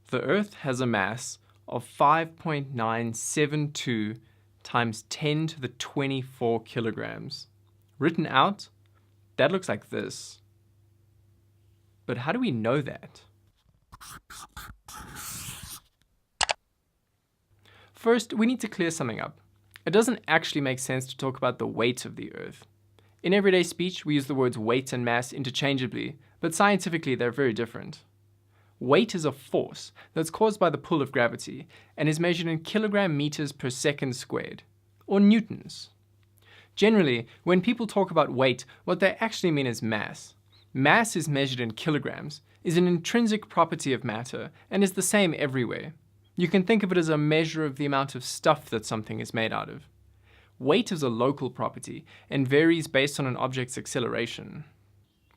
The Earth has a mass of 5.972 times 10 to the 24 kilograms. Written out, that looks like this. But how do we know that? First, we need to clear something up. It doesn't actually make sense to talk about the weight of the Earth. In everyday speech, we use the words weight and mass interchangeably, but scientifically they're very different. Weight is a force that's caused by the pull of gravity and is measured in kilogram meters per second squared, or newtons. Generally, when people talk about weight, what they actually mean is mass. Mass is measured in kilograms, is an intrinsic property of matter, and is the same everywhere. You can think of it as a measure of the amount of stuff that something is made out of. Weight is a local property and varies based on an object's acceleration.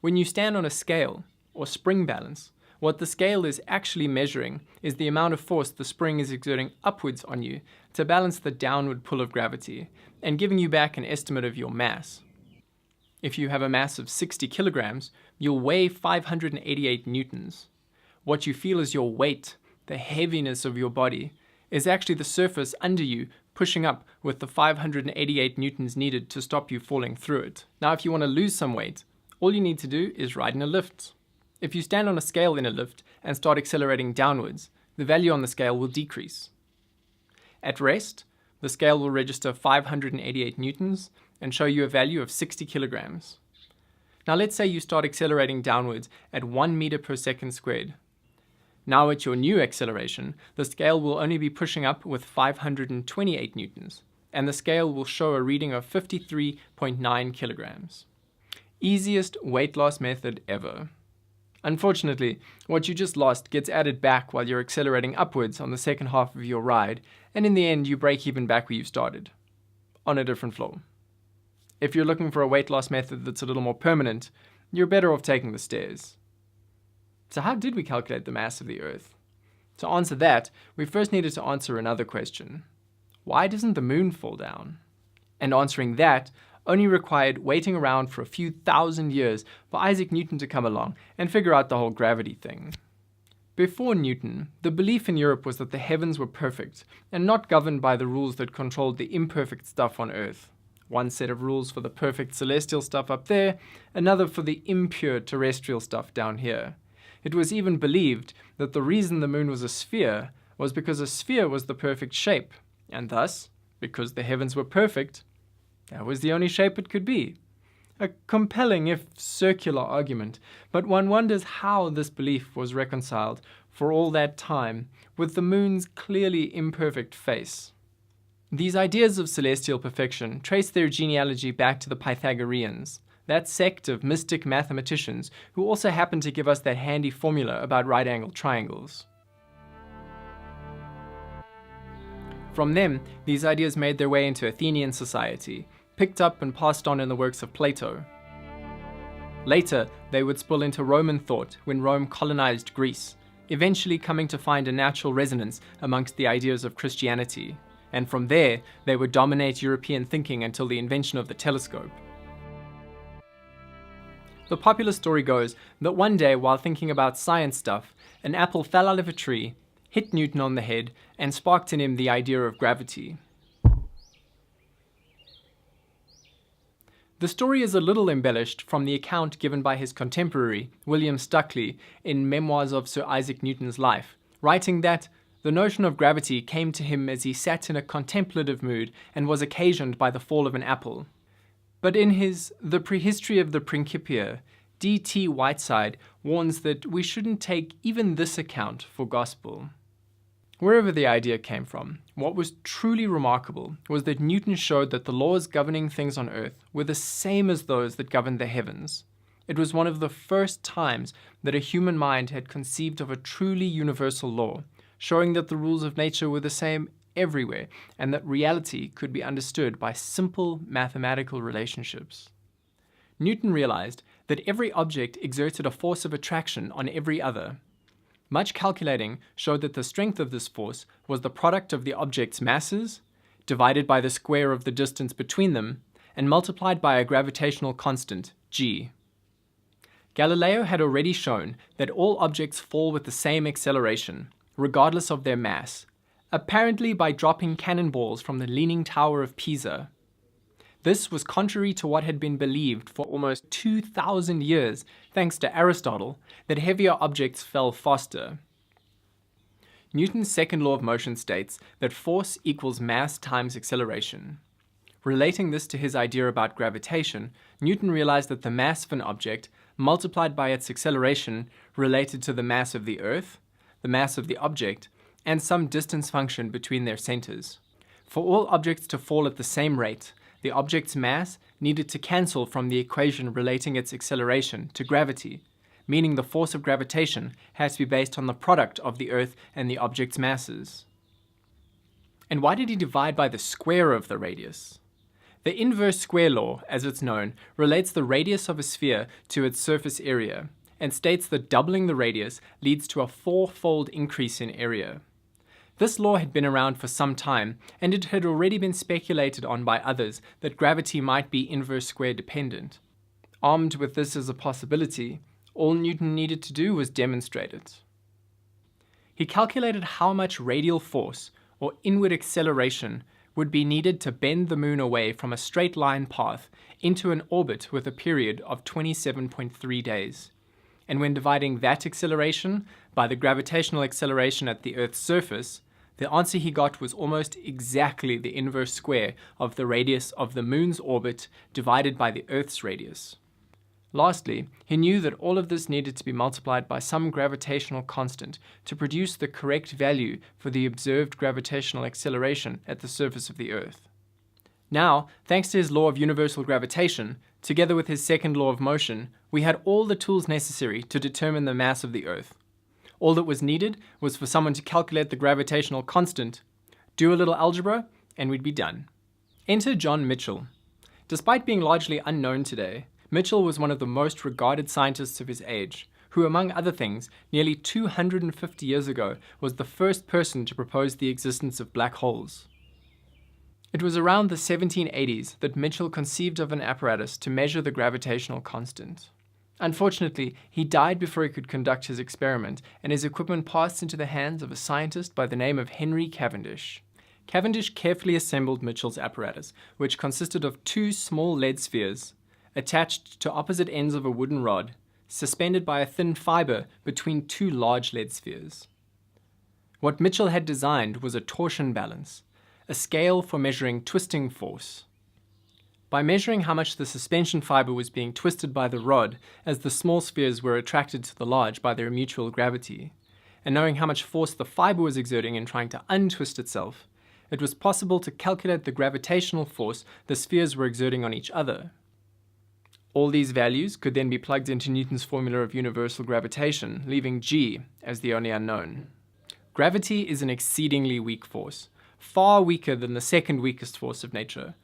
When you stand on a scale, or spring balance, what the scale is actually measuring is the amount of force the spring is exerting upwards on you to balance the downward pull of gravity, and giving you back an estimate of your mass. If you have a mass of 60 kilograms, you'll weigh 588 newtons. What you feel is your weight, the heaviness of your body, is actually the surface under you pushing up with the 588 newtons needed to stop you falling through it. Now, if you want to lose some weight, all you need to do is ride in a lift. If you stand on a scale in a lift and start accelerating downwards, the value on the scale will decrease. At rest, the scale will register 588 newtons and show you a value of 60 kilograms. Now let's say you start accelerating downwards at 1 meter per second squared. Now at your new acceleration, the scale will only be pushing up with 528 newtons, and the scale will show a reading of 53.9 kilograms. Easiest weight loss method ever. Unfortunately, what you just lost gets added back while you're accelerating upwards on the second half of your ride, and in the end you break even back where you started, on a different floor. If you're looking for a weight loss method that's a little more permanent, you're better off taking the stairs. So how did we calculate the mass of the Earth? To answer that, we first needed to answer another question. Why doesn't the moon fall down? And answering that only required waiting around for a few thousand years for Isaac Newton to come along and figure out the whole gravity thing. Before Newton, the belief in Europe was that the heavens were perfect and not governed by the rules that controlled the imperfect stuff on Earth. One set of rules for the perfect celestial stuff up there, another for the impure terrestrial stuff down here. It was even believed that the reason the moon was a sphere was because a sphere was the perfect shape, and thus, because the heavens were perfect, that was the only shape it could be. A compelling, if circular argument, but one wonders how this belief was reconciled for all that time with the moon's clearly imperfect face. These ideas of celestial perfection trace their genealogy back to the Pythagoreans, that sect of mystic mathematicians who also happen to give us that handy formula about right-angled triangles. From them, these ideas made their way into Athenian society, picked up and passed on in the works of Plato. Later, they would spill into Roman thought when Rome colonized Greece, eventually coming to find a natural resonance amongst the ideas of Christianity. And from there, they would dominate European thinking until the invention of the telescope. The popular story goes that one day, while thinking about science stuff, an apple fell out of a tree, hit Newton on the head, and sparked in him the idea of gravity. The story is a little embellished from the account given by his contemporary, William Stuckley, in Memoirs of Sir Isaac Newton's Life, writing that the notion of gravity came to him as he sat in a contemplative mood and was occasioned by the fall of an apple. But in his The Prehistory of the Principia, D.T. Whiteside warns that we shouldn't take even this account for gospel. Wherever the idea came from, what was truly remarkable was that Newton showed that the laws governing things on Earth were the same as those that governed the heavens. It was one of the first times that a human mind had conceived of a truly universal law, showing that the rules of nature were the same everywhere and that reality could be understood by simple mathematical relationships. Newton realized that every object exerted a force of attraction on every other. Much calculating showed that the strength of this force was the product of the object's masses, divided by the square of the distance between them, and multiplied by a gravitational constant, g. Galileo had already shown that all objects fall with the same acceleration, regardless of their mass, apparently by dropping cannonballs from the Leaning Tower of Pisa. This was contrary to what had been believed for almost 2,000 years, thanks to Aristotle, that heavier objects fell faster. Newton's second law of motion states that force equals mass times acceleration. Relating this to his idea about gravitation, Newton realized that the mass of an object, multiplied by its acceleration, related to the mass of the Earth, the mass of the object, and some distance function between their centers. For all objects to fall at the same rate, the object's mass needed to cancel from the equation relating its acceleration to gravity, meaning the force of gravitation has to be based on the product of the Earth and the object's masses. And why did he divide by the square of the radius? The inverse square law, as it's known, relates the radius of a sphere to its surface area, and states that doubling the radius leads to a 4-fold increase in area. This law had been around for some time, and it had already been speculated on by others that gravity might be inverse square dependent. Armed with this as a possibility, all Newton needed to do was demonstrate it. He calculated how much radial force, or inward acceleration, would be needed to bend the moon away from a straight line path into an orbit with a period of 27.3 days. And when dividing that acceleration by the gravitational acceleration at the Earth's surface, the answer he got was almost exactly the inverse square of the radius of the moon's orbit divided by the Earth's radius. Lastly, he knew that all of this needed to be multiplied by some gravitational constant to produce the correct value for the observed gravitational acceleration at the surface of the Earth. Now, thanks to his law of universal gravitation, together with his second law of motion, we had all the tools necessary to determine the mass of the Earth. All that was needed was for someone to calculate the gravitational constant, do a little algebra, and we'd be done. Enter John Michell. Despite being largely unknown today, Michell was one of the most regarded scientists of his age, who, among other things, nearly 250 years ago was the first person to propose the existence of black holes. It was around the 1780s that Michell conceived of an apparatus to measure the gravitational constant. Unfortunately, he died before he could conduct his experiment, and his equipment passed into the hands of a scientist by the name of Henry Cavendish. Cavendish carefully assembled Michell's apparatus, which consisted of 2 small lead spheres, attached to opposite ends of a wooden rod, suspended by a thin fiber between 2 large lead spheres. What Michell had designed was a torsion balance, a scale for measuring twisting force. By measuring how much the suspension fiber was being twisted by the rod as the small spheres were attracted to the large by their mutual gravity, and knowing how much force the fiber was exerting in trying to untwist itself, it was possible to calculate the gravitational force the spheres were exerting on each other. All these values could then be plugged into Newton's formula of universal gravitation, leaving G as the only unknown. Gravity is an exceedingly weak force, far weaker than the second weakest force of nature,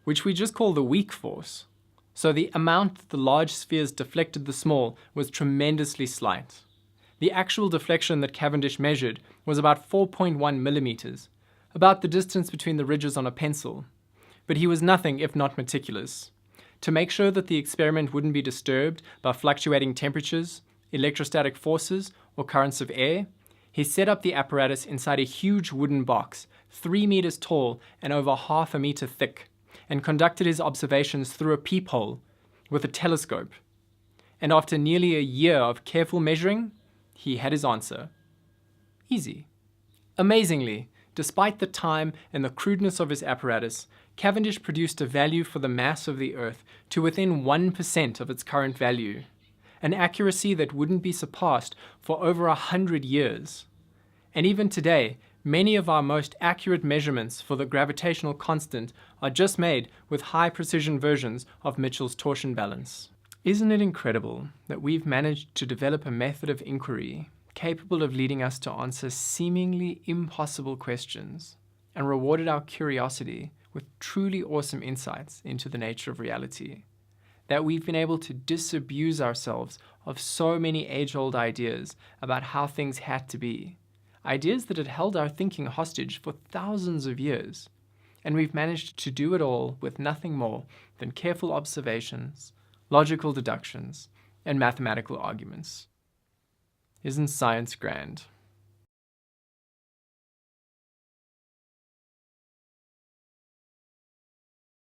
which we just call the weak force. So the amount that the large spheres deflected the small was tremendously slight. The actual deflection that Cavendish measured was about 4.1 millimeters, about the distance between the ridges on a pencil. But he was nothing if not meticulous. To make sure that the experiment wouldn't be disturbed by fluctuating temperatures, electrostatic forces, or currents of air, he set up the apparatus inside a huge wooden box, 3 meters tall and over half a meter thick, and conducted his observations through a peephole with a telescope. And after nearly a year of careful measuring, he had his answer. Easy. Amazingly, despite the time and the crudeness of his apparatus, Cavendish produced a value for the mass of the Earth to within 1% of its current value, an accuracy that wouldn't be surpassed for over 100 years. And even today, many of our most accurate measurements for the gravitational constant are just made with high-precision versions of Michell's torsion balance. Isn't it incredible that we've managed to develop a method of inquiry capable of leading us to answer seemingly impossible questions and rewarded our curiosity with truly awesome insights into the nature of reality? That we've been able to disabuse ourselves of so many age-old ideas about how things had to be, ideas that had held our thinking hostage for thousands of years, and we've managed to do it all with nothing more than careful observations, logical deductions, and mathematical arguments. Isn't science grand?